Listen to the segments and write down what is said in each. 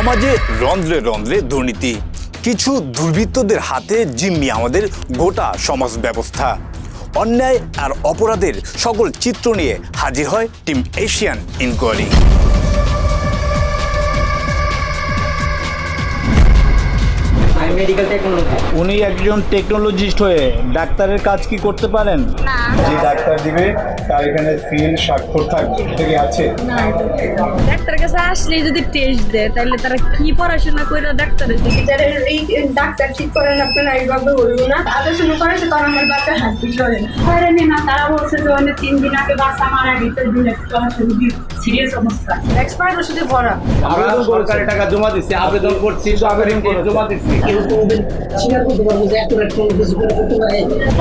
সমাজে রন্ধ্রে রন্ধ্রে দুর্নীতি, কিছু দুর্বৃত্তদের হাতে জিম্মি আমাদের গোটা সমাজ ব্যবস্থা। অন্যায় আর অপরাধের সকল চিত্র নিয়ে হাজির হয় টিম এশিয়ান ইনকোয়ারি। উনি একজন টেকনোলজিস্ট হয়ে ডাক্তারের কাজ কি করতে পারেন? যে ডাক্তার দিবে তার এখানে সিল স্বাক্ষর থাকবে, এটা কি আছে? ডাক্তারের কাছে আসলে যদি টেস্ট দেয় তাহলে তারা কি পড়াশোনা করে ডাক্তার ডাক্তার ঠিক করেন আপনারা এইভাবে বলবো না, আলোচনা করেছে কারণ আমার বাচ্চা হাত ধরে না। তারা বলছে যে অনেক 3 দিন আগে বাচ্চা মারা গেছে, সিরিয়াস অবস্থা, এক্সপায়ার ওষুধে ভরা। আবেদন সরকারি টাকা জমা দিচ্ছি, আবেদন করছি, আবেদন করে জমা দিচ্ছি।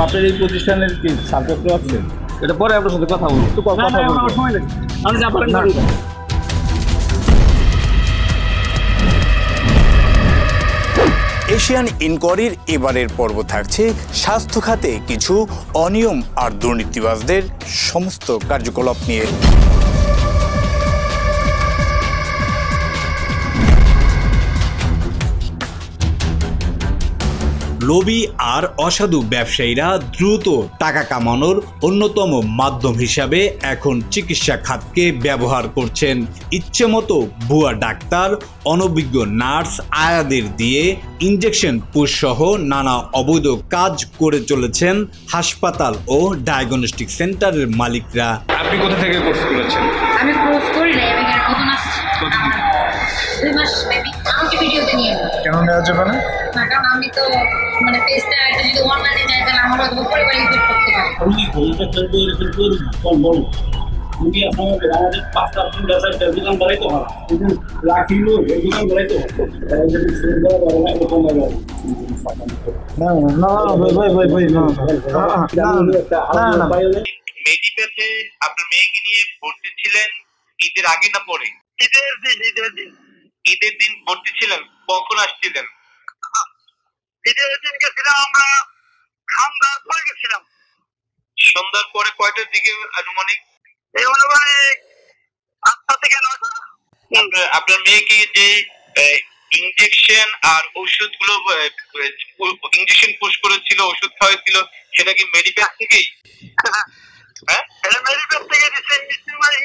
আপনার এই প্রতিষ্ঠানের কি ছাত্র আছে? এটা পরে আপনার সাথে কথা বলবো। তো কথা বলবো। এশিয়ান ইনকোয়ারির এবারের পর্ব থাকছে স্বাস্থ্য খাতে কিছু অনিয়ম আর দুর্নীতিবাজদের সমস্ত কার্যকলাপ নিয়ে। লোভী আর অসাধু ব্যবসায়ীরা দ্রুত টাকা কামানোর অন্যতম মাধ্যম হিসাবে এখন চিকিৎসা খাতকে ব্যবহার করছেন। ইচ্ছেমতো ভুয়া ডাক্তার, অনভিজ্ঞ নার্স, আয়াদের দিয়ে ইনজেকশন পুশ সহ নানা অবৈধ কাজ করে চলেছেন হাসপাতাল ও ডায়াগনস্টিক সেন্টারের মালিকরা। আপনি কোথা থেকে কোর্স করেছেন? আমি কোর্স করি না, আমি নতুন আসছি। 2 মাস বেবি আমাকে ভিডিওতে নিয়ে কেন নেওয়া যাবে না? কারণ আমি তো মানে পেজটা একটা যদি অনলাইনে যাই তাহলে আমার হয়তো পরিবারে ইউজ করতে পারি। আমি বলতে চাইবো এরকম করি কম বড় যদি আপনাদের আমাদের 5টা 10টা দোকান বাড়াইতে হয়, কিন্তু রাখিলো এই দোকান বাড়াইতে হয়, যদি সুন্দর বড় না এরকম হবে না। মেডিপেতে আপনার মেয়েকে নিয়ে ভর্তি ছিলেন ঈদের আগে না পরে? ঈদের দিন ভর্তি ছিলেন, কখন আসছিলেন? ঈদের দিন গেছিলাম আমরা, সন্ধ্যার পরে গেছিলাম। সন্ধ্যার পরে কয়টার দিকে আনুমানিক? এই আনুমানিক 8টা থেকে 9টা। আপনার মেয়েকে যে ইনজেকশন আর ওষুধগুলো ইনজেকশন পুশ করেছিল, ওষুধ খাওয়াইছিল, সেটা কি মেডিপেট থেকেই? হ্যাঁ, এটা মেডিপেট থেকে দিচ্ছে।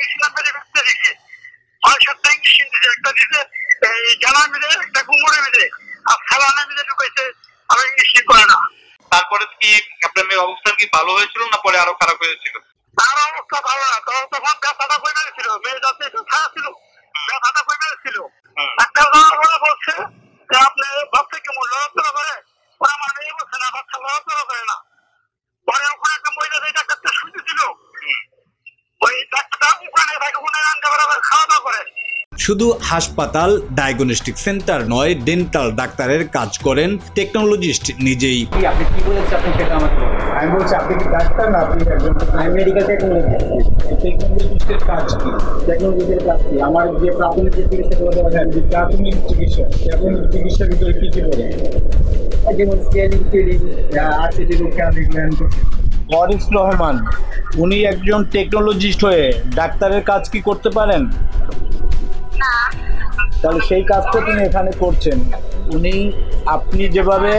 ইসলাম মেডিপেট থেকে দিচ্ছে। 6-7টা ইনজেকশন দিচ্ছে, একটা দিচ্ছে জানা মিলে, একটা কুমড়ে মিলে, আর সালানা মিলে ঢুকাইছে। আর ইনজেকশন করে না। তারপরে কি আপনার মেয়ের অবস্থা কি ভালো হয়েছিল না পরে আরো খারাপ হয়েছিল? তার অবস্থা ভালো না, তখন ব্যথাটা কমে গেছিল, মেয়ে যাতে একটু খারাপ ছিল, ব্যথাটা কমে গেছিল। একটা ওরা বলছে যে আপনি ভাবছে কেমন লড়াচড়া করে, ওরা আমার মেয়ে বলছে না বাচ্চা লড়াচড়া করে না। পরে ওখানে একটা মহিলা যে ডাক্তারটা শুনেছিল, ওই ডাক্তারটা ওখানে থাকে, ওখানে রান্না বরাবর খাওয়া দাওয়া করে। শুধু হাসপাতাল, ডায়াগনস্টিক সেন্টার নয়, ডেন্টাল ডাক্তারের কাজ করেন টেকনোলজিস্ট নিজেই। আপনি কি বলেছেন আপনি সেটা আমাকে বলুন। আমি বলছি আপনি কি ডাক্তার না আপনি একজন মেডিকেল টেকনোলজিস্ট। টেকনোলজিস্টের কাজ কি? টেকনোলজির কাজ কি? আমার যে প্রাথমিক যে চিকিৎসাগুলো দেওয়া যায়, প্রাথমিক চিকিৎসা, প্রাথমিক চিকিৎসার ভিতরে কি কি বলে? যেমন স্ক্যানিং, ফিলিং, আরসিটি রক্ষা দেখলেন। ওয়ারিস রহমান উনি একজন টেকনোলজিস্ট হয়ে ডাক্তারের কাজ কি করতে পারেন? তাহলে সেই কাজটা তিনি এখানে করছেন। উনি আপনি যেভাবে,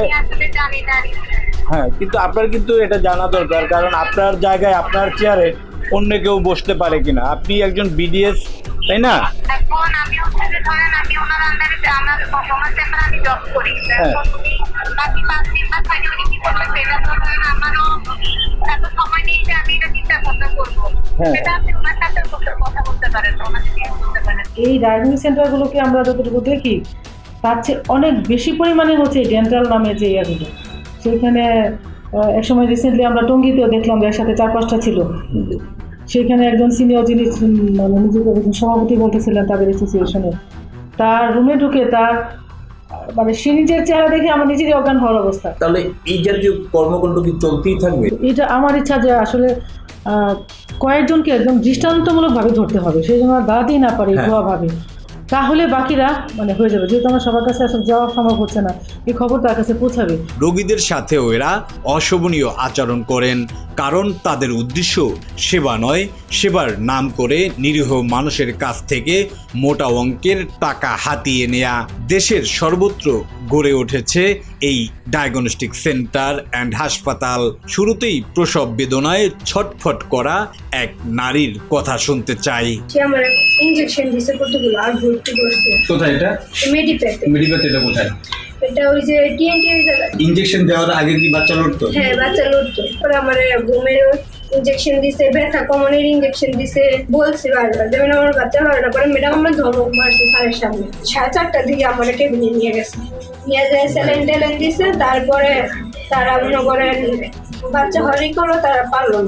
হ্যাঁ, কিন্তু আপনার কিন্তু এটা জানা দরকার, কারণ আপনার জায়গায় আপনার চেয়ারে অন্য কেউ বসতে পারে কিনা। আপনি একজন বিডিএস, তাই না? এখন আমি হচ্ছে যে ধরেন আমি ওনার আন্ডারে আমার সমাজ সেন্টারে আমি জব করি। বাকি 5 দিন বা 6 দিন কি করবে সেটা তো আমারও এত সময় নেই যে আমি এটা চিন্তা করবো। সেটা আপনি ওনার সাথে কথা বলতে পারেন, ওনার সাথে বলতে পারেন। এই ডায়াগনস্টিক সেন্টারগুলোকে আমরা যতটুকু দেখি তার চেয়ে অনেক বেশি পরিমাণে হচ্ছে ডেন্টাল নামে যে ইয়াগুলো। সেখানে একসময় রিসেন্টলি আমরা টঙ্গীতেও দেখলাম, এর সাথে 4-5টা ছিল। সেখানে একজন সিনিয়র যিনি মানে নিজেকে সভাপতি বলতেছিলেন তাদের অ্যাসোসিয়েশনের, তার রুমে ঢুকে তার মানে সে নিজের চেহারা দেখে আমার নিজেরই অজ্ঞান হওয়ার অবস্থা। তাহলে এই জাতীয় কর্মকাণ্ড কি চলতেই থাকবে? এটা আমার ইচ্ছা যে আসলে কয়েকজনকে একদম দৃষ্টান্তমূলকভাবে ধরতে হবে, সেই জন্য দাঁড়াতেই না পারে ভুয়াভাবে। তাহলে বাকিরা মানে হয়ে যাবে। যেহেতু আমার সবার কাছে আসলে যাওয়া সম্ভব হচ্ছে না, এই খবর তার কাছে পৌঁছাবে। রোগীদের সাথেও এরা অশোভনীয় আচরণ করেন, কারণ তাদের উদ্দেশ্য সেবা নয়, সেবার নাম করে নিরীহ মানুষের কাছ থেকে মোটা অঙ্কের টাকা হাতিয়ে নেয়া। দেশের সর্বত্র গড়ে উঠেছে এই ডায়াগনস্টিক সেন্টার অ্যান্ড হাসপাতাল। শুরুতেই প্রসব বেদনায় ছটফট করা এক নারীর কথা শুনতে চাই। সে আমার ইনজেকশন দিছে কতগুলো আর ভর্তি করছে। কোথায় এটা? মেডিপ্যাথে। মেডিপ্যাথে এটা কোথায়? এটা ওই যে টিএনটি এর জায়গা। ইনজেকশন দেওয়ার আগে কি বাচ্চা লড়তো? হ্যাঁ, বাচ্চা লড়তো। পরে আমার ঘুমের ইনজেকশন দিছে, ব্যথা কমানোর ইনজেকশন দিছে, বলছে বারবার যেমন আমার বাচ্চা হয় না। পরে ম্যাডাম আমার ধমক মারছে স্যারের সামনে। 4:30টার দিকে আমার টেবিলে নিয়ে গেছে, নিয়ে যায় স্যালাইন টেলাইন দিছে। তারপরে তারা মনে করেন বাচ্চা হরি করলো, তারা পারলো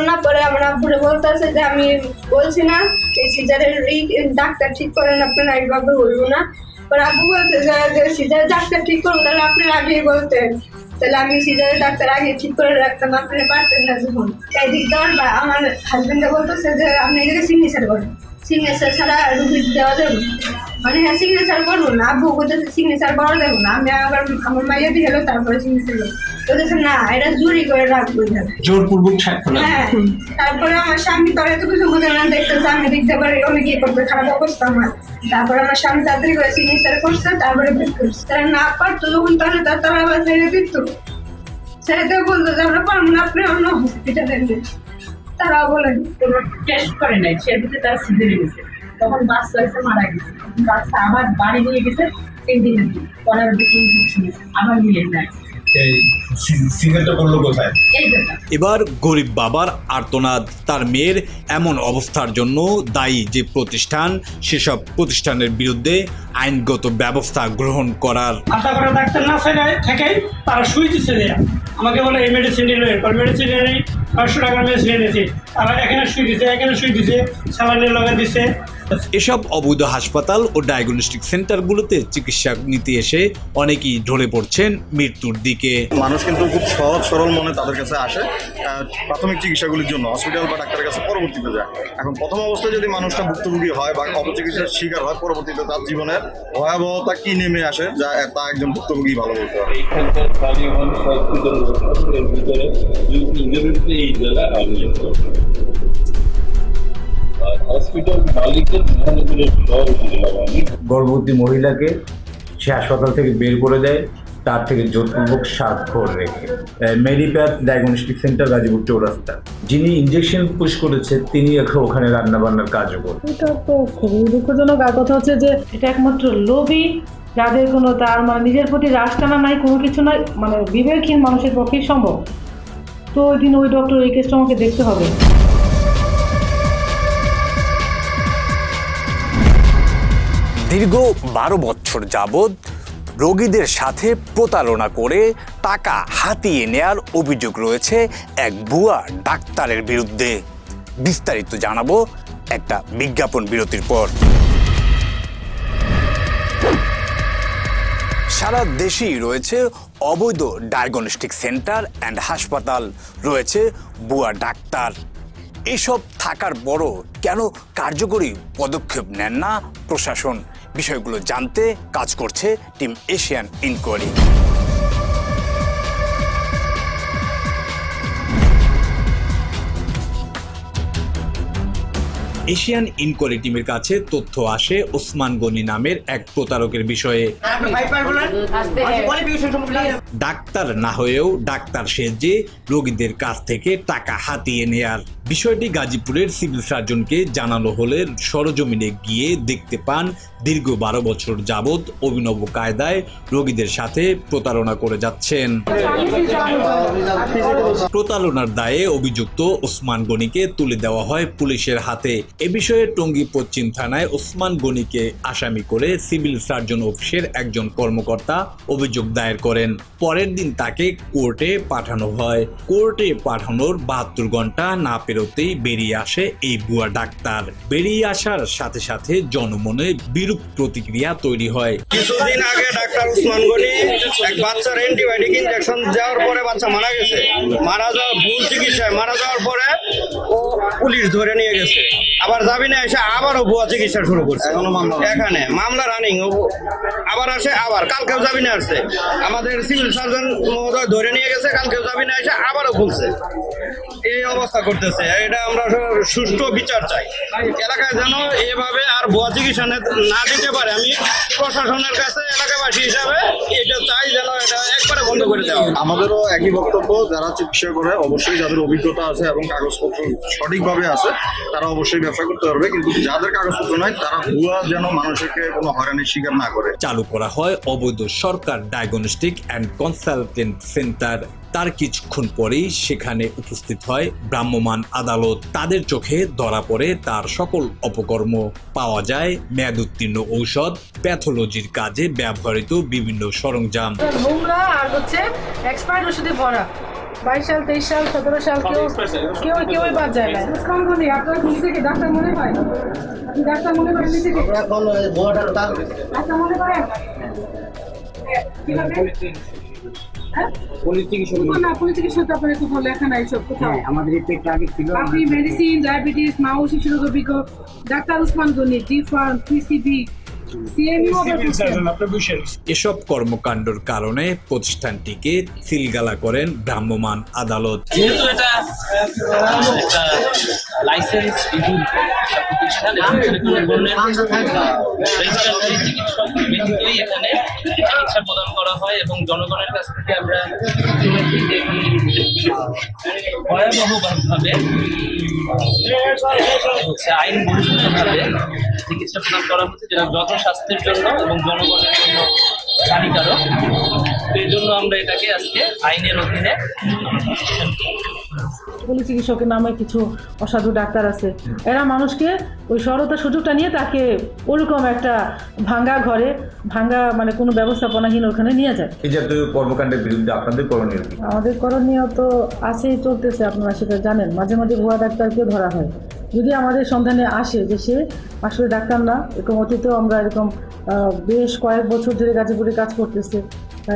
না। পরে আমার আব্বুরে বলতেছে যে আমি বলছি না এই সিজারের ডাক্তার ঠিক করেন, আপনারা এইভাবে হইব না। পরে আব্বু বলছে যে সিজারের ডাক্তার ঠিক করবো, তাহলে আপনারা আগেই বলতেন, তাহলে আমি সিজারের ডাক্তার আগে ঠিক করে রাখতাম, আপনারা পারতেন না যখন। এদিক দেওয়ার আমার হাজবেন্ডে বলতেছে যে আপনি এদিকে সিগনেচার করেন, সিগনেচার ছাড়া রুগী দেওয়া যাবে মানে। হ্যাঁ, সিগনেচার করবো না। আব্বু বলতেছে সিগনেচার করা যাবো না, আমি আবার আমার মাইয়া দিয়ে গেলো তারপরে সিগনেচার করবো। বলতেছে না, এটা জুরি করে রাখবো। জোরপূর্বক স্বাক্ষর। হ্যাঁ, তারপরে আমার স্বামী তো এত কিছু বোঝে না, দেখতেছে আমি দেখতে পারি অনেক ইয়ে করতে, খারাপ অবস্থা আমার। তারপরে আমার স্বামী তাড়াতাড়ি করে সিগনেচার করছে, তারপরে বের করছে। তারা না পারতো যখন, তাহলে তারা আবার ছেড়ে দিত। ছেড়ে দিয়ে বলতো যে আমরা পারবো না, আপনি অন্য হসপিটালে নিয়ে। তারাও বলেন কোনো টেস্ট করে নাই, সে ভিতরে তারা সিজারে গেছে, তখন বাচ্চা এসে মারা গেছে। বাচ্চা আবার বাড়ি নিয়ে গেছে 3 দিনের দিন, 15 দিন ইনজেকশন আবার নিয়ে গেছে। এবার গরিব বাবার আর্তনাদ। তার মেয়ের এমন অবস্থার জন্য দায়ী যে প্রতিষ্ঠান, সেসব প্রতিষ্ঠানের বিরুদ্ধে আইনগত ব্যবস্থা গ্রহণ করার। আশা করা ডাক্তার না থাকে তারা সুই দিচ্ছে দেয়া আমাকে বলে এই মেডিসিন নিল, এরপর মেডিসিন নেই 500 টাকার মেডিসিন এনেছি, তারা এখানে সুই দিছে স্যালাইনের লগা দিছে। এসব অবৈধ হাসপাতাল ও ডায়াগনস্টিক সেন্টারগুলোতে চিকিৎসা নিতে এসে অনেকেই ঢলে পড়ছেন মৃত্যুর দিকে। মানুষ কিন্তু খুব সহজ সরল মনে তাদের কাছে আসে প্রাথমিক চিকিৎসাগুলির জন্য, হসপিটাল বা ডাক্তারের কাছে পরবর্তীতে যায়। এখন প্রথম অবস্থায় যদি মানুষটা ভুক্তভোগী হয় বা অপচিকিৎসার শিকার হয়, পরবর্তীতে তার জীবনের ভয়াবহতা কি নেমে আসে তা একজন ভুক্তভোগী ভালো বলতে পারে। গর্ভবতী মহিলাকে সে হাসপাতাল থেকে বের করে দেয়, তার থেকে জোরপূর্বক স্বাক্ষর রেখে। মেডিপ্যাথ ডায়াগনস্টিক সেন্টার, গাজীপুর চৌরাস্তা। যিনি ইনজেকশন পুশ করেছে তিনি ওখানে রান্নাবান্নার কাজও করেন। এটা তো খুবই দুঃখজনক। আর কথা হচ্ছে যে এটা একমাত্র লোভী, যাদের কোনো তার মানে নিজের প্রতি রাশ টানা নাই, কোনো কিছু নাই, মানে বিবেকহীন মানুষের পক্ষেই সম্ভব। তো ওই দিন ওই ডক্টর এই কেসটা আমাকে দেখতে হবে। দীর্ঘ 12 বছর যাবৎ রোগীদের সাথে প্রতারণা করে টাকা হাতিয়ে নেয়ার অভিযোগ রয়েছে এক ভুয়া ডাক্তারের বিরুদ্ধে। বিস্তারিত জানাবো একটা বিজ্ঞাপন বিরতির পর। সারা দেশেই রয়েছে অবৈধ ডায়াগনস্টিক সেন্টার অ্যান্ড হাসপাতাল, রয়েছে ভুয়া ডাক্তার। এসব থাকার পরও কেন কার্যকরী পদক্ষেপ নেন না প্রশাসন? বিষয়গুলো জানতে কাজ করছে team Asian inquiry. Asian inquiry টিমের কাছে তথ্য আসে ওসমান গনি নামের এক প্রতারকের বিষয়ে। ডাক্তার না হয়েও ডাক্তার সেজে রোগীদের কাছ থেকে টাকা হাতিয়ে নেয়ার বিষয়টি গাজীপুরের সিভিল সার্জনকে জানানো হলে সরজমিনে গিয়ে দেখতে পান দীর্ঘ 12 বছর যাবৎ অভিনব কায়দায় রোগীদের সাথে প্রতারণা করে যাচ্ছেন। প্রতারণার দায়ে অভিযুক্ত ওসমান গনিকে তুলে দেওয়া হয় পুলিশের হাতে। এ বিষয়ে টঙ্গী পশ্চিম থানায় ওসমান গনিকে আসামি করে সিভিল সার্জন অফিসের একজন কর্মকর্তা অভিযোগ দায়ের করেন। পরের দিন তাকে কোর্টে পাঠানো হয়। কোর্টে পাঠানোর 72 ঘন্টা না পেরোতেই বেরিয়ে আসে এই ভুয়া ডাক্তার। বেরিয়ে আসার সাথে সাথে জনমনে বিরূপ প্রতিক্রিয়া তৈরি হয়। কিছুদিন আগে ডাক্তার ওসমান গনি এক বাচ্চার অ্যান্টিবায়োটিক ইনজেকশন দেওয়ার পরে বাচ্চা মারা গেছে। মারা যাওয়ার ভুল চিকিৎসায় মারা যাওয়ার পরে ও পুলিশ ধরে নিয়ে গেছে। আবার জামিনে এসে আবারও ভুয়া চিকিৎসা শুরু করছে। এখানে মামলা রানিং, আবার আসে, আবার কালকেও জামিনে আসছে। আমাদের সিভিল সার্জন মহোদয় ধরে নিয়ে গেছে, কালকেও জামিনে এসে আবারও খুলছে। এই অবস্থা করতেছে, এটা আমরা সুষ্ঠু বিচার চাই। এলাকায় যেন এভাবে আর ভুয়া চিকিৎসা না দিতে পারে, আমি প্রশাসনের কাছে এলাকাবাসী হিসাবে এটা চাই, যেন এটা একবারে বন্ধ করে দেওয়া। আমাদেরও একই বক্তব্য, যারা চিকিৎসা করে অবশ্যই যাদের অভিজ্ঞতা আছে এবং কাগজপত্র সঠিকভাবে আছে তারা অবশ্যই ব্যবসা করতে পারবে, কিন্তু যাদের কাগজপত্র নাই তারা ভুয়া যেন মানুষকে কোনো হয়রানির শিকার না করে। চালু করা হয় অবৈধ সরকার ডায়াগনস্টিক অ্যান্ড কনসালটেন্ট সেন্টার। তার কিছুক্ষণ পরেই সেখানে উপস্থিত হয় ভ্রাম্যমাণ আদালত। তাদের চোখে ধরা পড়ে তার সকল অপকর্ম। পাওয়া যায় মেয়াদোত্তীর্ণ ঔষধ, প্যাথোলজির কাজে ব্যবহৃত বিভিন্ন সরঞ্জাম। নোংরা আর হচ্ছে এক্সপায়ার্ড ওষুধে ভরা। 22 সাল, 23 সাল, 17 সাল কেউই বাদ যায় না। আপনার নিজেকে ডাক্তার মনে হয়? আপনি ডাক্তার মনে করেন নিজেকে? ডাক্তার মনে করেন? Doctor Usman Gani, D.Pharm, PCB, এসব কর্মকাণ্ডের কারণে প্রতিষ্ঠানটিকে সিলগালা করেন ভ্রাম্যমাণ আদালত। যেহেতু এটা লাইসেন্স প্রতিষ্ঠান এবং এখানে চিকিৎসা প্রদান করা হয় এবং জনগণের কাছ থেকে আমরা ভয়াবহভাবে আইন বহির্ভূতভাবে চিকিৎসা প্রদান করা হচ্ছে, যেটা জনস্বাস্থ্যের জন্য এবং জনগণের জন্য হানিকারক। এই জন্য আমরা এটাকে আজকে আইনের অধীনে। পল্লী চিকিৎসকের নামে কিছু অসাধু ডাক্তার আছে, এরা মানুষকে ওই সরলতার সুযোগটা নিয়ে তাকে ওরকম একটা ভাঙ্গা ঘরে মানে কোনো ব্যবস্থাপনাহীন ওখানে নিয়ে যায়। এই জাতীয় কর্মকাণ্ডের বিরুদ্ধে আপনাদের করণীয় কি? আমাদের করণীয় তো আছেই, চলতেছে, আপনারা সেটা জানেন। মাঝে মাঝে ভুয়া ডাক্তারকে ধরা হয়। যদি আমাদের সন্ধানে আসে যে সে আসলে ডাক্তার না, এরকম অতীতেও আমরা এরকম বেশ কয়েক বছর ধরে গাজীপুরে কাজ করতেছে,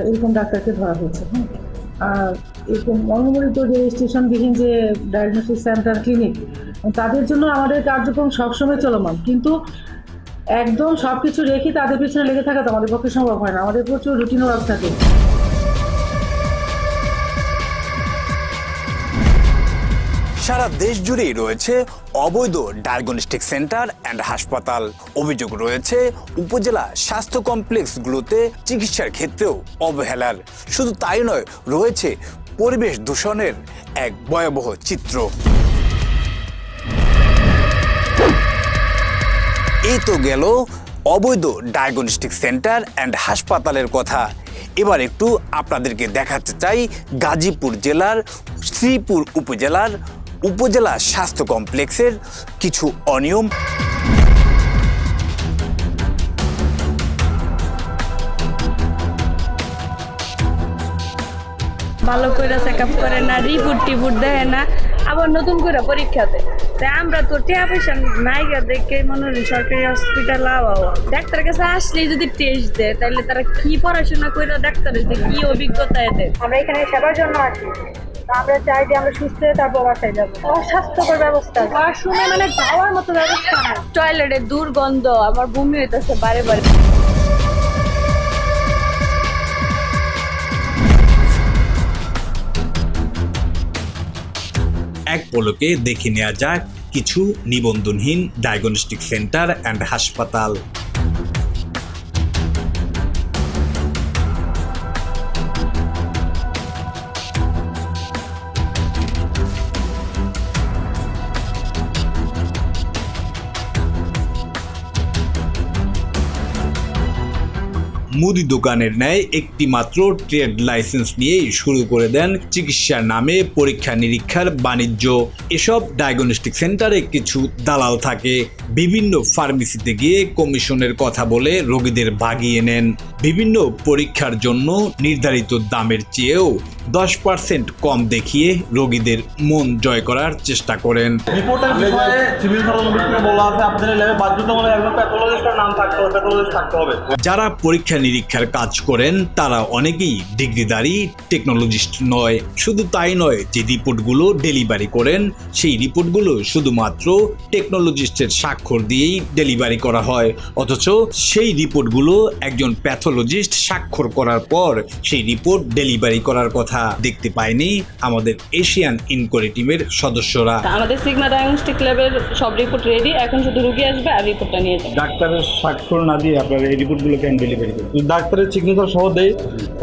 এরকম ডাক্তারকে ধরা হয়েছে। আর এরকম অনুমোদিত যে রেজিস্ট্রেশনবিহীন যে ডায়াগনস্টিক সেন্টার, ক্লিনিক, তাদের জন্য আমাদের কার্যক্রম সবসময় চলমান, কিন্তু একদম সব কিছু রেখে তাদের পিছনে লেগে থাকা তো আমাদের পক্ষে সম্ভব হয় না। আমাদের প্রচুর রুটিন ওয়ার্ক থাকে। সারা দেশ জুড়েই রয়েছে অবৈধ ডায়াগনস্টিক সেন্টার অ্যান্ড হাসপাতাল। অভিযোগ রয়েছে উপজেলা স্বাস্থ্য কমপ্লেক্সগুলোতে চিকিৎসার ক্ষেত্রেও অবহেলার। শুধু তাই নয়, রয়েছে পরিবেশ দূষণের এক ভয়াবহ চিত্র। এই তো গেল অবৈধ ডায়াগনস্টিক সেন্টার অ্যান্ড হাসপাতালের কথা। এবার একটু আপনাদেরকে দেখাতে চাই গাজীপুর জেলার শ্রীপুর উপজেলার উপজেলা স্বাস্থ্য কমপ্লেক্সের কিছু অনিয়ম। ভালো করে চেকআপ করে না, রিপোর্ট টিপোর্ট দেয় না, আবার নতুন করে পরীক্ষা দেয়। তাই আমরা তো টাকা পয়সা নাই দেখে মনে হয় সরকারি হসপিটাল ডাক্তারের কাছে আসলেই যদি টেস্ট দেয়, তাহলে তারা কি পড়াশোনা করে ডাক্তারের কি অভিজ্ঞতা এদের। আমরা এখানে সেবার জন্য আসি, আমরা চাই যে আমরা সুস্থ হয়ে তারপর বাসায় যাবো। অস্বাস্থ্যকর ব্যবস্থা, ওয়াশরুমে মানে যাওয়ার মতো ব্যবস্থা নাই, টয়লেটের দুর্গন্ধ, আমার বমি হইতেছে বারে বারে। এক পলকে দেখে নেওয়া যাক কিছু নিবন্ধনহীন ডায়াগনস্টিক সেন্টার অ্যান্ড হাসপাতাল। মুদি দোকানের ন্যায় একটি মাত্র ট্রেড লাইসেন্স নিয়েই শুরু করে দেন চিকিৎসার নামে পরীক্ষা নিরীক্ষার বাণিজ্য। এসব ডায়াগনস্টিক সেন্টারে কিছু দালাল থাকে, বিভিন্ন ফার্মেসিতে গিয়ে কমিশনের কথা বলে রোগীদের ভাগিয়ে নেন। বিভিন্ন পরীক্ষার জন্য নির্ধারিত দামের চেয়েও 10% কম দেখিয়ে রোগীদের মন জয় করার চেষ্টা করেন। রিপোর্টের বিষয়ে সিভিল সার্জন বলা আছে আপনাদের ল্যাবে বাধ্যতামূলক একজন প্যাথোলজিস্টের নাম থাকতে হবে, প্যাথোলজিস্ট থাকতে হবে। যারা পরীক্ষা নিরীক্ষার কাজ করেন তারা অনেকেই ডিগ্রিধারী টেকনোলজিস্ট নয়। শুধু তাই নয়, যে রিপোর্টগুলো ডেলিভারি করেন সেই রিপোর্টগুলো শুধুমাত্র টেকনোলজিস্টের স্বাক্ষর দিয়েই ডেলিভারি করা হয়, অথচ সেই রিপোর্টগুলো একজন প্যাথোলজিস্ট স্বাক্ষর করার পর সেই রিপোর্ট ডেলিভারি করার কথা দেখতে পায়নি আমাদের এশিয়ান ইনকোয়ারি টিমের সদস্যরা। আমাদের সিগমা ডায়াগনস্টিক ল্যাবের সব রিপোর্ট রেডি, এখন শুধু রোগী আসবে আর রিপোর্টটা নিয়ে যাবে। ডাক্তারের স্বাক্ষর না দিয়ে আপনার এই রিপোর্টগুলো কেন ডেলিভারি করেন? ডাক্তারের সিগনেচার সহ দেয়,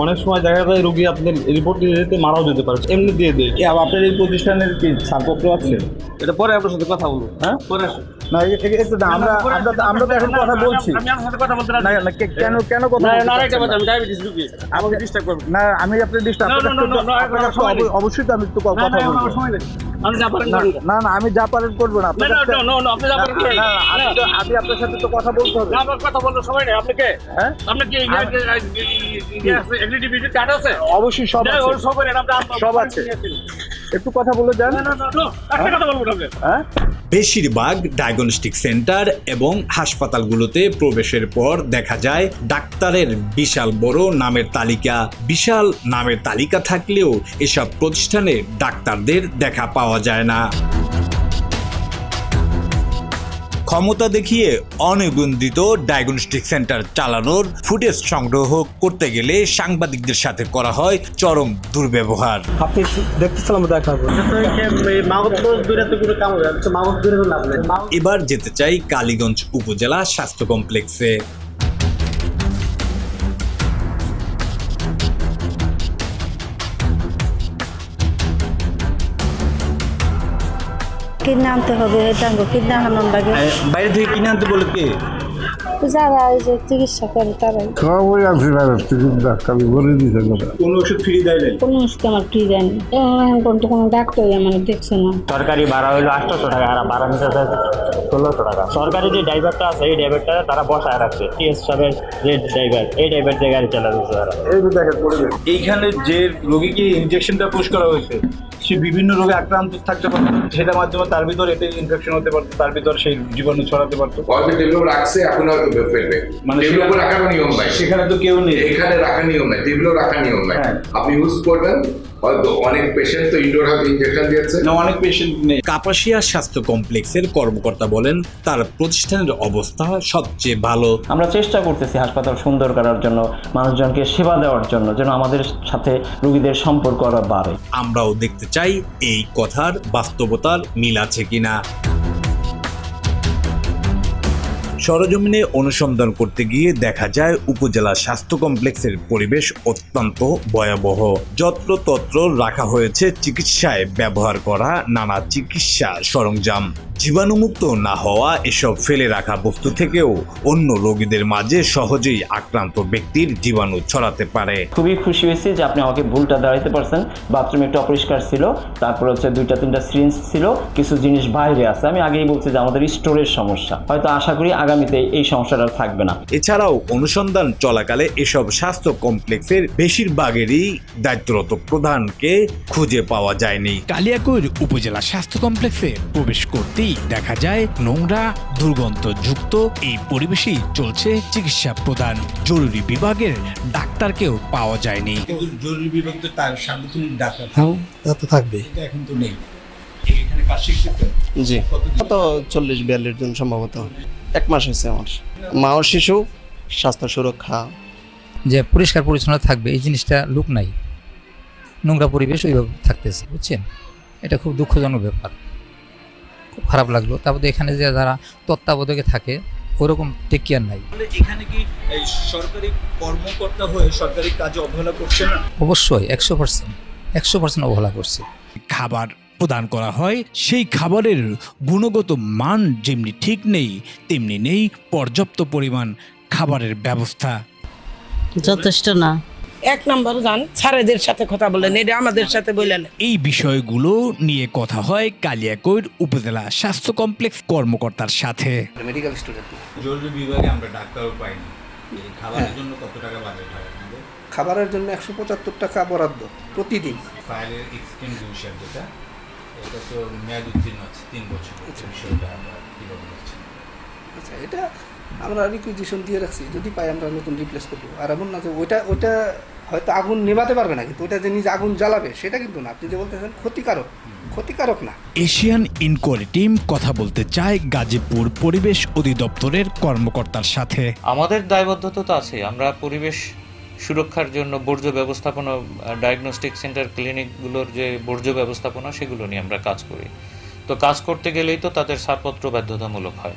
অনেক সময় দেখা যায় রোগী আপনার রিপোর্ট দিয়ে যেতে মারাও যেতে পারে, এমনি দিয়ে দেয়। আপনার এই প্রতিষ্ঠানের কি ছাড়পত্র আছে? এটা পরে আপনার সাথে কথা বলবো। হ্যাঁ, পরে না একটু না, আমরা তো এখন কথা বলছি। আমি আপনার সাথে কথা বলতে না, কেন কথা না, আমি ডায়াবেটিস রোগী, আমাকে ডিস্টার্ব করবেন না। আমি আপনার ডিস্টার্ব অবশ্যই তো আমি একটু কথা বলবো। না না, আমি যা পারেন করবো না। আপনি আপনার সাথে তো কথা বলতে হবে। কথা বলার সময় নেই। আপনি কে? হ্যাঁ, আপনি কি এগ্রিডিভিটি কার্ড আছে? অবশ্যই সব আছে। একটু কথা বলে যান। কথা বলবো না। হ্যাঁ, বেশিরভাগ ডায়াগনস্টিক সেন্টার এবং হাসপাতালগুলোতে প্রবেশের পর দেখা যায় ডাক্তারের বিশাল বড় নামের তালিকা। বিশাল নামের তালিকা থাকলেও এসব প্রতিষ্ঠানে ডাক্তারদের দেখা পাওয়া যায় না। ক্ষমতা দেখিয়ে অনিবন্ধিত ডায়াগনস্টিক সেন্টার চালানোর ফুটেজ সংগ্রহ করতে গেলে সাংবাদিকদের সাথে করা হয় চরম দুর্ব্যবহার। আপনি দেখতেছিলাম দেখাবো। এবার যেতে চাই কালীগঞ্জ উপজেলা স্বাস্থ্য কমপ্লেক্সে। কিনে আনতে হবে, কিনে আনানোর লাগে। বাইরে থেকে কিনে আনতে বলে কে? যারা এই যে চিকিৎসা করে তারাই। সবই আছে বাইরে থেকে, ডাক্তার বলে দিয়েছে। কোনো ওষুধ ফ্রি দেয় নাই? কোনো ওষুধ আমার ফ্রি দেয়নি। এখন পর্যন্ত কোনো ডাক্তারই আমার দেখছে না। সরকারি ভাড়া হইলো 800 টাকা, আর ভাড়া নিতে 1600 টাকা। সরকারি যে ড্রাইভারটা আছে এই ড্রাইভারটা তারা বসায় রাখছে, টিএস সাহেবের যে ড্রাইভার, এই ড্রাইভার দিয়ে গাড়ি চালাচ্ছে তারা। এইখানে যে রোগীকে ইনজেকশনটা পুশ করা হয়েছে সে বিভিন্ন রোগে আক্রান্ত থাকতে পারতো, সেটার মাধ্যমে তার ভিতর এতে ইনফেকশন হতে পারতো, তার ভিতর সেই জীবাণু ছড়াতে পারতো। রাখছে এখন হয়তো ফেলবে, মানে রাখার নিয়ম নাই। সেখানে তো কেউ নেই, এখানে রাখার নিয়ম নাই, টেবিলও রাখার নিয়ম নাই। আপনি ইউজ করবেন, হয়তো অনেক পেশেন্ট তো ইনডোর হয়তো ইনজেকশন দিয়েছে না, অনেক পেশেন্ট নেই। কাপাসিয়া স্বাস্থ্য কমপ্লেক্সের কর্মকর্তা বলেন তার প্রতিষ্ঠানের অবস্থা সবচেয়ে ভালো। আমরা চেষ্টা করতেছি হাসপাতাল সুন্দর করার জন্য, মানুষজনকে সেবা দেওয়ার জন্য, যেন আমাদের সাথে রোগীদের সম্পর্ক আরো বাড়ে। আমরাও দেখতে চাই এই কথার বাস্তবতার মিল আছে কিনা। সরজমিনে অনুসন্ধান করতে গিয়ে দেখা যায় উপজেলা স্বাস্থ্য কমপ্লেক্সের পরিবেশ অত্যন্ত ভয়াবহ। যত্রতত্র রাখা হয়েছে চিকিৎসায় ব্যবহার করা নানা চিকিৎসা সরঞ্জাম। জীবাণুমুক্ত না হওয়া এসব ফেলে রাখা বস্তু থেকেও অন্য রোগীদের মাঝে সহজেই আক্রান্ত ব্যক্তির জীবাণু ছড়াতে পারে। খুবই খুশি হয়েছি যে আপনি আমাকে ভুলটা দাঁড়াইতে পারছেন। বাথরুমে একটু অপরিষ্কার ছিল, তারপর হচ্ছে 2-3টা সিরিঞ্জ ছিল, কিছু জিনিস বাইরে আছে। আমি আগেই বলছি যে আমাদের স্টোরের সমস্যা, হয়তো আশা করি আগামীতে এই সমস্যাটা থাকবে না। এছাড়াও অনুসন্ধান চলাকালে এসব স্বাস্থ্য কমপ্লেক্সের বেশিরভাগেরই দায়িত্বরত প্রধানকে খুঁজে পাওয়া যায়নি। কালিয়াকৈর উপজেলা স্বাস্থ্য কমপ্লেক্সে প্রবেশ করতেই দেখা যায় নোংরা দুর্গন্ধযুক্ত এই পরিবেশেই চলছে চিকিৎসা প্রদান। জরুরি বিভাগের ডাক্তারকেও পাওয়া যায়নি। জরুরি বিভাগ তো তার সার্বক্ষণিক ডাক্তার থাকবে, এখন তো নেই। এখানে কাজ শিখতেছে? জি, কত 40-42 জন সম্ভবত। 1 মাস হয়েছে আমার। মা ও শিশু স্বাস্থ্য সুরক্ষা, যে পরিষ্কার পরিচ্ছন্ন থাকবে এই জিনিসটা লোক নাই, নোংরা পরিবেশ ওইভাবে থাকতেছে, বুঝছেন? এটা খুব দুঃখজনক ব্যাপার, খুব খারাপ লাগলো। তারপরে এখানে যে যারা তত্ত্বাবধায়কে থাকে ওরকম টেক কেয়ার নাই। এখানে কি সরকারি কর্মকর্তা হয়ে সরকারি কাজে অবহেলা করছে না? অবশ্যই 100% অবহেলা করছে। খাবার প্রদান করা হয়, সেই খাবারের গুণগত মান যেমনি ঠিক নেই তেমনি নেই পর্যাপ্ত পরিমাণ খাবারের ব্যবস্থা। যথেষ্ট না। 1 নম্বর যান স্যারেদের সাথে কথা বলেন, এটা আমাদের সাথে বলেন। এই বিষয়গুলো নিয়ে কথা হয় কালিয়াকৈর উপজেলা স্বাস্থ্য কমপ্লেক্স কর্মকর্তার সাথে। মেডিকেল স্টুডেন্ট জরুরি বিভাগে আমরা ডাক্তারও পাইনি। এই খাবারের জন্য কত টাকা বাজেট হয়? খাবারের জন্য 175 টাকা বরাদ্দ প্রতিদিন। ফাইলের এক্সটেন্ড ডিউশন যেটা, এটা তো মেয়াদ উত্তীর্ণ আছে 3 বছর। বিষয়টা আমরা কিভাবে দেখছি? আচ্ছা, এটা আমরা রিকুইজিশন দিয়ে রাখছি, যদি পাই আমরা নতুন রিপ্লেস করবো। আর এমন না যে ওইটা হয়তো আগুন নেভাতে পারবে না, কিন্তু ওইটা যে নিজে আগুন জ্বালাবে সেটা কিন্তু না। আপনি যে বলতেছেন ক্ষতিকারক না। এশিয়ান ইনকোয়ারি টিম কথা বলতে চায় গাজীপুর পরিবেশ অধিদপ্তরের কর্মকর্তার সাথে। আমাদের দায়বদ্ধতা তো আছে, আমরা পরিবেশ সুরক্ষার জন্য বর্জ্য ব্যবস্থাপনা, ডায়াগনস্টিক সেন্টার, ক্লিনিকগুলোর যে বর্জ্য ব্যবস্থাপনা সেগুলো নিয়ে আমরা কাজ করি। তো কাজ করতে গেলেই তো তাদের ছাড়পত্র বাধ্যতামূলক হয়,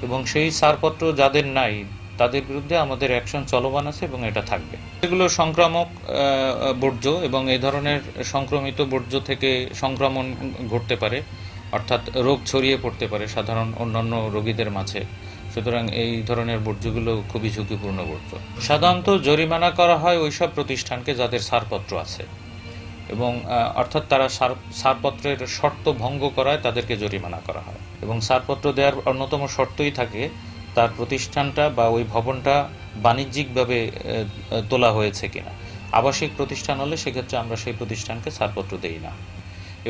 এবং সেই ছাড়পত্র যাদের নাই তাদের বিরুদ্ধে আমাদের অ্যাকশন চলমান আছে এবং এটা থাকবে। এগুলো সংক্রামক বর্জ্য এবং এই ধরনের সংক্রমিত বর্জ্য থেকে সংক্রমণ ঘটতে পারে, অর্থাৎ রোগ ছড়িয়ে পড়তে পারে সাধারণ অন্যান্য রোগীদের মাঝে। সুতরাং এই ধরনের বর্জ্যগুলো খুবই ঝুঁকিপূর্ণ বর্জ্য। সাধারণত জরিমানা করা হয় ওইসব প্রতিষ্ঠানকে যাদের ছাড়পত্র আছে, এবং অর্থাৎ তারা ছাড়পত্রের শর্ত ভঙ্গ করায় তাদেরকে জরিমানা করা হয়। এবং ছাড়পত্র দেওয়ার অন্যতম শর্তই থাকে তার প্রতিষ্ঠানটা বা ওই ভবনটা বাণিজ্যিকভাবে তোলা হয়েছে কিনা। আবাসিক প্রতিষ্ঠান হলে সেক্ষেত্রে আমরা সেই প্রতিষ্ঠানকে ছাড়পত্র দেই না।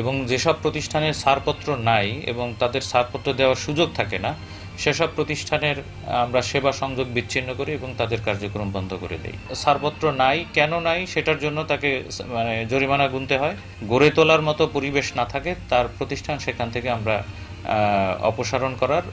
এবং যেসব প্রতিষ্ঠানের ছাড়পত্র নাই এবং তাদের ছাড়পত্র দেওয়ার সুযোগ থাকে না, সেসব প্রতিষ্ঠানের আমরা সেবা সংযোগ বিচ্ছিন্ন করি এবং তাদের কার্যক্রম বন্ধ করে দেই। ছাড়পত্র নাই, কেন নাই সেটার জন্য তাকে জরিমানা গুনতে হয়। গড়ে তোলার মতো পরিবেশ না থাকে তার প্রতিষ্ঠান সেখান থেকে আমরা অপসারণ করার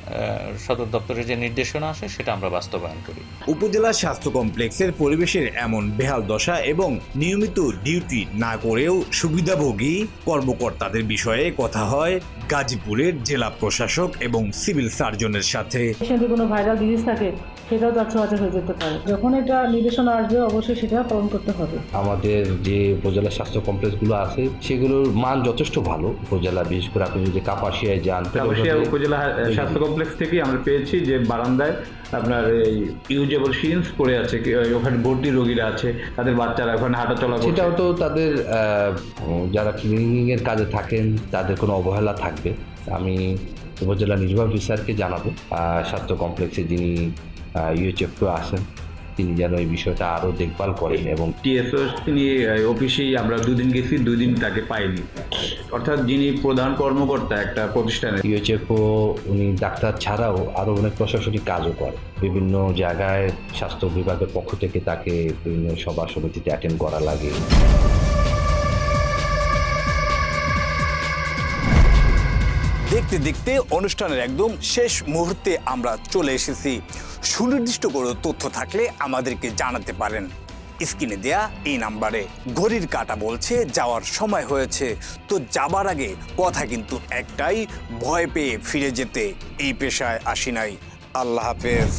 সদর দপ্তরের যে নির্দেশনা আসে সেটা আমরা বাস্তবায়ন করি। উপজেলা স্বাস্থ্য কমপ্লেক্সের পরিবেশের এমন বেহাল দশা এবং নিয়মিত ডিউটি না করেও সুবিধাভোগী কর্মকর্তাদের বিষয়ে কথা হয় গাজীপুরের জেলা প্রশাসক এবং সিভিল সার্জনের সাথে। পেশেন্টের কোনো ভাইরাল ডিজিজ থাকে সেটাও তার ছোঁয়াচে হয়ে যেতে পারে। যখন এটা নির্দেশনা আসবে অবশ্যই সেটা পালন করতে হবে। আমাদের যে উপজেলা স্বাস্থ্য কমপ্লেক্সগুলো আছে সেগুলোর মান যথেষ্ট ভালো। উপজেলা বিশেষ করে আপনি যদি কাপাসিয়ায় যান, কাপাসিয়া উপজেলা স্বাস্থ্য কমপ্লেক্স থেকে আমরা পেয়েছি যে বারান্দায় আপনার এই ইউজেবল সিরিঞ্জ পড়ে আছে, ওখানে ভর্তি রোগীরা আছে, তাদের বাচ্চারা ওখানে হাঁটাচলা করছে। সেটাও তো তাদের যারা ক্লিনিংয়ের কাজে থাকেন তাদের কোনো অবহেলা থাকবে। আমি উপজেলা নির্বাহী অফিসারকে জানাবো, স্বাস্থ্য কমপ্লেক্সে যিনি ইউএচএফও আছেন তিনি যেন এই বিষয়টা আরও দেখভাল করেন। এবং টিএসও তিনি অফিসেই আমরা 2 দিন গেছি, 2 দিন তাকে পাইনি। অর্থাৎ যিনি প্রধান কর্মকর্তা একটা প্রতিষ্ঠানে, ইউএচএফও উনি ডাক্তার ছাড়াও আরও অনেক প্রশাসনিক কাজও করে। বিভিন্ন জায়গায় স্বাস্থ্য বিভাগের পক্ষ থেকে তাকে বিভিন্ন সভা সমিতিতে অ্যাটেন্ড করা লাগে। দেখতে দেখতে অনুষ্ঠানের একদম শেষ মুহূর্তে আমরা চলে এসেছি। সুনির্দিষ্ট কোনো তথ্য থাকলে আমাদেরকে জানাতে পারেন স্ক্রিনে দেয়া এই নাম্বারে। ঘড়ির কাঁটা বলছে যাওয়ার সময় হয়েছে, তো যাবার আগে কথা কিন্তু একটাই, ভয় পেয়ে ফিরে যেতে এই পেশায় আসি নাই। আল্লাহ হাফেজ।